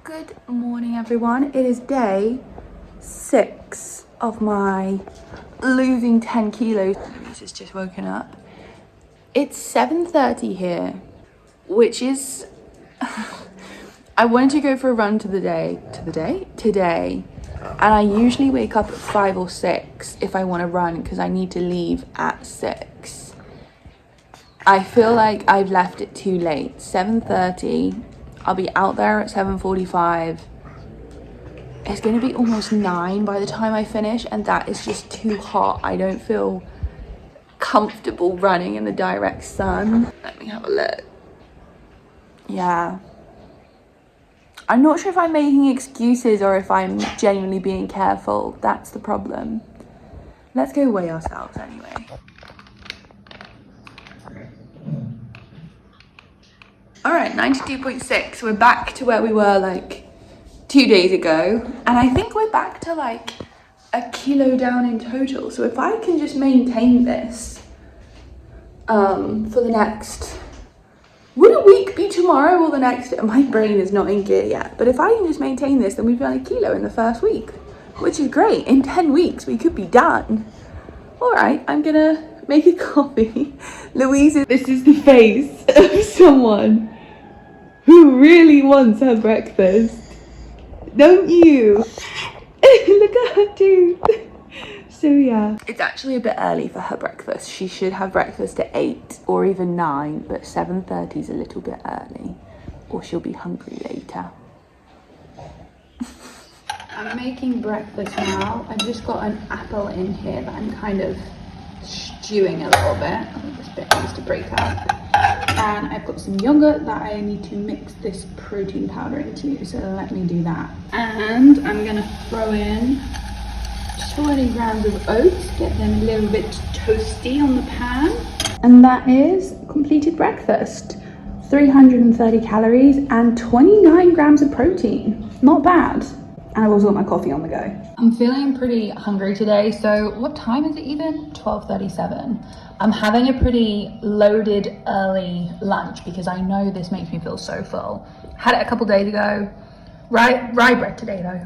Good morning, everyone. It is day 6 of my losing 10 kilos. Louise has just woken up. It's 7:30 here, which is I wanted to go for a run today, and I usually wake up at 5 or 6 if I want to run because I need to leave at 6. I feel like I've left it too late. 7:30. I'll be out there at 7:45. It's going to be almost 9 by the time I finish, and that is just too hot. I don't feel comfortable running in the direct sun. Let me have a look. Yeah. I'm not sure if I'm making excuses or if I'm genuinely being careful. That's the problem. Let's go weigh ourselves anyway. All right, 92.6. We're back to where we were like 2 days ago. And I think we're back to like a kilo down in total. So if I can just maintain this for the next, would a week be tomorrow or the next? My brain is not in gear yet. But if I can just maintain this, then we've done a kilo in the first week, which is great. In 10 weeks, we could be done. All right, I'm gonna make a coffee. Louise, this is the face of someone who really wants her breakfast. Don't you? Look at her tooth. So yeah. It's actually a bit early for her breakfast. She should have breakfast at 8 or even 9, but 7:30 is a little bit early, or she'll be hungry later. I'm making breakfast now. I've just got an apple in here that I'm kind of stewing a little bit. I think this bit needs to break up. And I've got some yogurt that I need to mix this protein powder into, so let me do that. And I'm gonna throw in 20 grams of oats, get them a little bit toasty on the pan. And that is completed breakfast. 330 calories and 29 grams of protein. Not bad. And I've also got my coffee on the go. I'm feeling pretty hungry today, so what time is it even? 12:37. I'm having a pretty loaded early lunch because I know this makes me feel so full. Had it a couple days ago. Rye bread today though.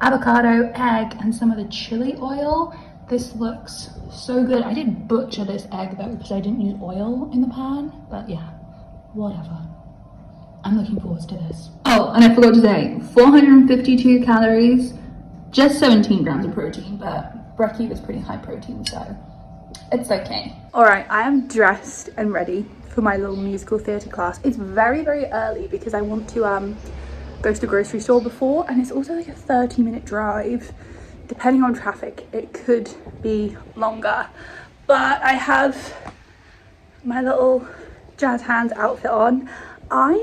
Avocado, egg, and some of the chili oil. This looks so good. I did butcher this egg though because I didn't use oil in the pan, but yeah, whatever. I'm looking forward to this. Oh, and I forgot to say, 452 calories, just 17 grams of protein, but brekkie was pretty high protein, so it's okay. All right, I am dressed and ready for my little musical theatre class. It's very, very early because I want to go to the grocery store before, and it's also like a 30-minute drive. Depending on traffic, it could be longer, but I have my little jazz hands outfit on. I'm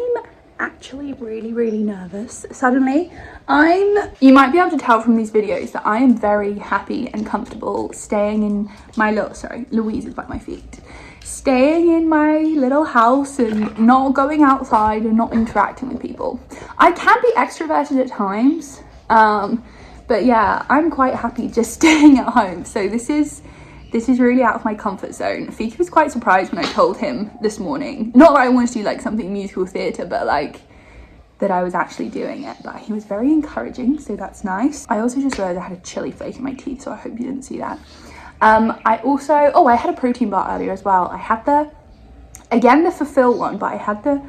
actually really nervous suddenly. You might be able to tell from these videos that I am very happy and comfortable staying in my little, sorry, Louise is by my feet. Staying in my little house and not going outside and not interacting with people. I can be extroverted at times, but yeah, I'm quite happy just staying at home. So this is really out of my comfort zone. Fiki was quite surprised when I told him this morning. Not that I wanted to do like something musical theatre, but like that I was actually doing it. But he was very encouraging, so that's nice. I also just realised I had a chili flake in my teeth, so I hope you didn't see that. I had a protein bar earlier as well. I had the Fulfill one, but I had the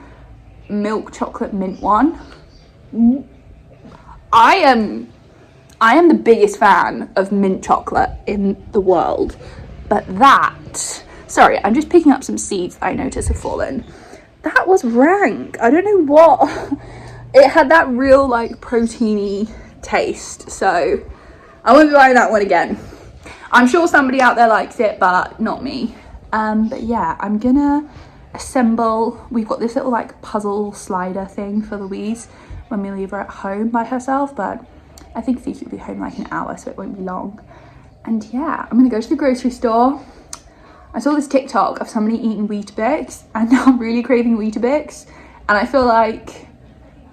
milk chocolate mint one. I am the biggest fan of mint chocolate in the world, but sorry, I'm just picking up some seeds that I noticed have fallen. That was rank. I don't know what. It had that real like proteiny taste, so I won't be buying that one again. I'm sure somebody out there likes it, but not me. But yeah, I'm gonna assemble. We've got this little like puzzle slider thing for Louise when we leave her at home by herself, but I think Fiki will be home in like an hour, so it won't be long. And yeah, I'm gonna go to the grocery store. I saw this TikTok of somebody eating Weetabix, and now I'm really craving Weetabix. And I feel like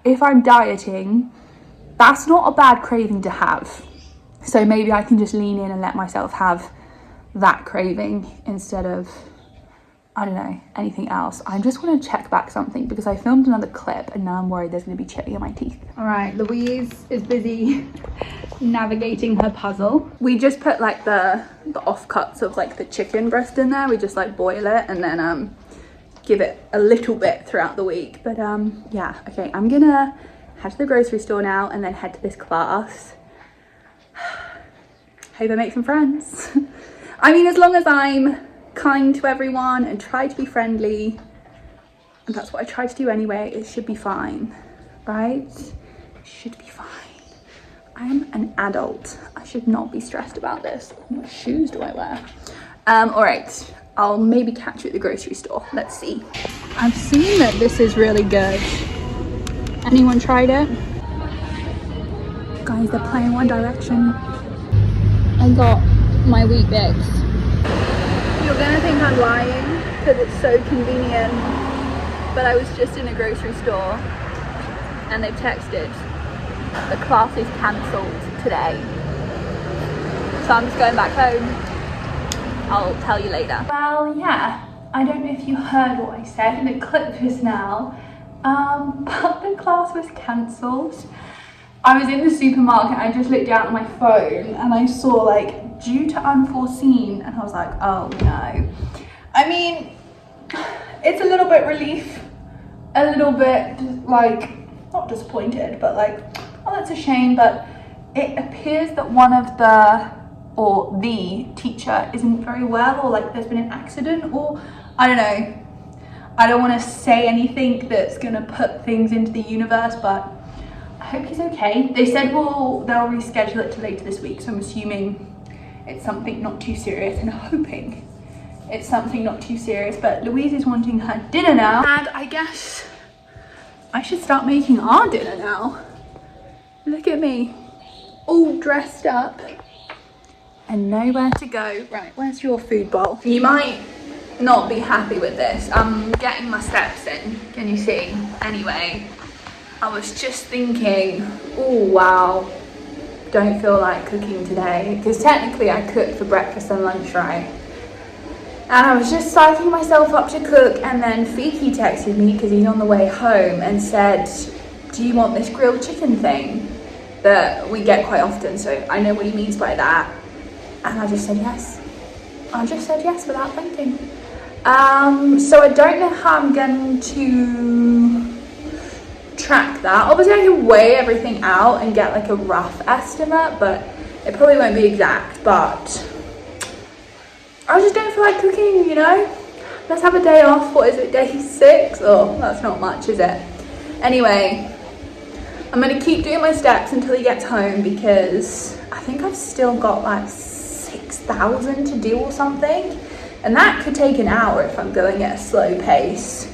if I'm dieting, that's not a bad craving to have. So maybe I can just lean in and let myself have that craving instead of I don't know, anything else. I just want to check back something because I filmed another clip and now I'm worried there's going to be chili on my teeth. All right, Louise is busy navigating her puzzle. We just put like the offcuts of like the chicken breast in there. We just like boil it and then give it a little bit throughout the week. But yeah, okay, I'm gonna head to the grocery store now and then head to this class. Hope I make some friends. I mean, as long as I'm kind to everyone and try to be friendly, and that's what I try to do anyway, it should be fine, right? It should be fine. I am an adult. I should not be stressed about this. What shoes do I wear? All right, I'll maybe catch you at the grocery store. Let's see. I've seen that this is really good. Anyone tried it? Guys, they're playing One Direction. I got my Wheat Bix. You're gonna think I'm lying because it's so convenient, but I was just in a grocery store and they've texted the class is cancelled today, so I'm just going back home. I'll tell you later. Well, yeah, I don't know if you heard what I said in the clip just now, but the class was cancelled. I was in the supermarket, I just looked down at my phone and I saw like due to unforeseen, and I was like, oh no. I mean, it's a little bit relief, a little bit like, not disappointed, but like, oh, that's a shame. But it appears that one of the teacher isn't very well, or like there's been an accident, or I don't know. I don't want to say anything that's gonna put things into the universe, but I hope he's okay. They said they'll reschedule it to later this week, so I'm assuming it's something not too serious and hoping it's something not too serious. But Louise is wanting her dinner now, and I guess I should start making our dinner now. Look at me, all dressed up and nowhere to go. Right, where's your food bowl? You might not be happy with this. I'm getting my steps in, can you see? Anyway, I was just thinking, oh wow, don't feel like cooking today, because technically I cooked for breakfast and lunch, right? And I was just psyching myself up to cook, and then Fiki texted me because he's on the way home and said, do you want this grilled chicken thing that we get quite often? So I know what he means by that, and I just said yes. I just said yes without thinking. So I don't know how I'm going to track that. Obviously I can weigh everything out and get like a rough estimate, but it probably won't be exact. But I just don't feel like cooking, you know. Let's have a day off. What is it, day 6? Oh, that's not much, is it? Anyway, I'm gonna keep doing my steps until he gets home, because I think I've still got like 6,000 to do or something, and that could take an hour if I'm going at a slow pace.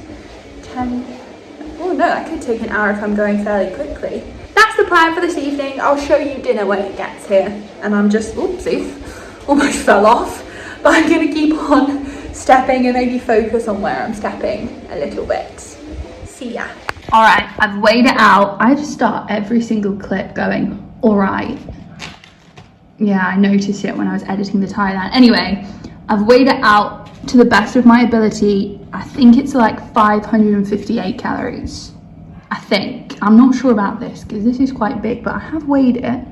Oh no, that could take an hour if I'm going fairly quickly. That's the plan for this evening. I'll show you dinner when it gets here. And I'm just, oopsie, almost fell off. But I'm gonna keep on stepping and maybe focus on where I'm stepping a little bit. See ya. All right, I've weighed it out. I just start every single clip going, all right. Yeah, I noticed it when I was editing the Thailand. Anyway, I've weighed it out to the best of my ability. I think it's like 558 calories. I think. I'm not sure about this because this is quite big, but I have weighed it,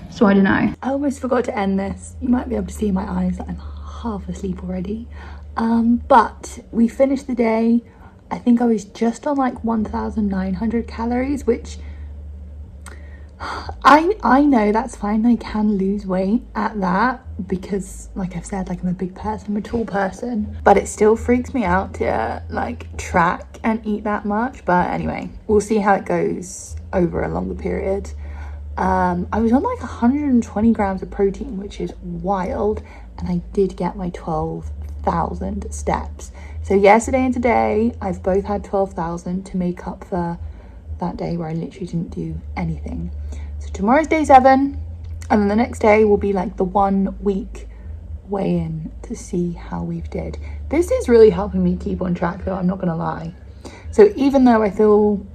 so I don't know. I almost forgot to end this. You might be able to see in my eyes that I'm half asleep already. But we finished the day. I think I was just on like 1,900 calories, which I know that's fine. I can lose weight at that because, like I've said, like I'm a big person, I'm a tall person, but it still freaks me out to like track and eat that much. But anyway, we'll see how it goes over a longer period. I was on like 120 grams of protein, which is wild, and I did get my 12,000 steps. So yesterday and today I've both had 12,000 to make up for that day where I literally didn't do anything. So tomorrow's day 7, and then the next day will be like the 1 week weigh-in to see how we've did. This is really helping me keep on track though, I'm not gonna lie. So even though I feel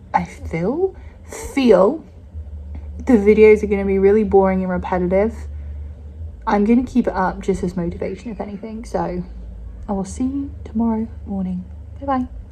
the videos are gonna be really boring and repetitive, I'm gonna keep it up just as motivation, if anything. So I will see you tomorrow morning. Bye bye.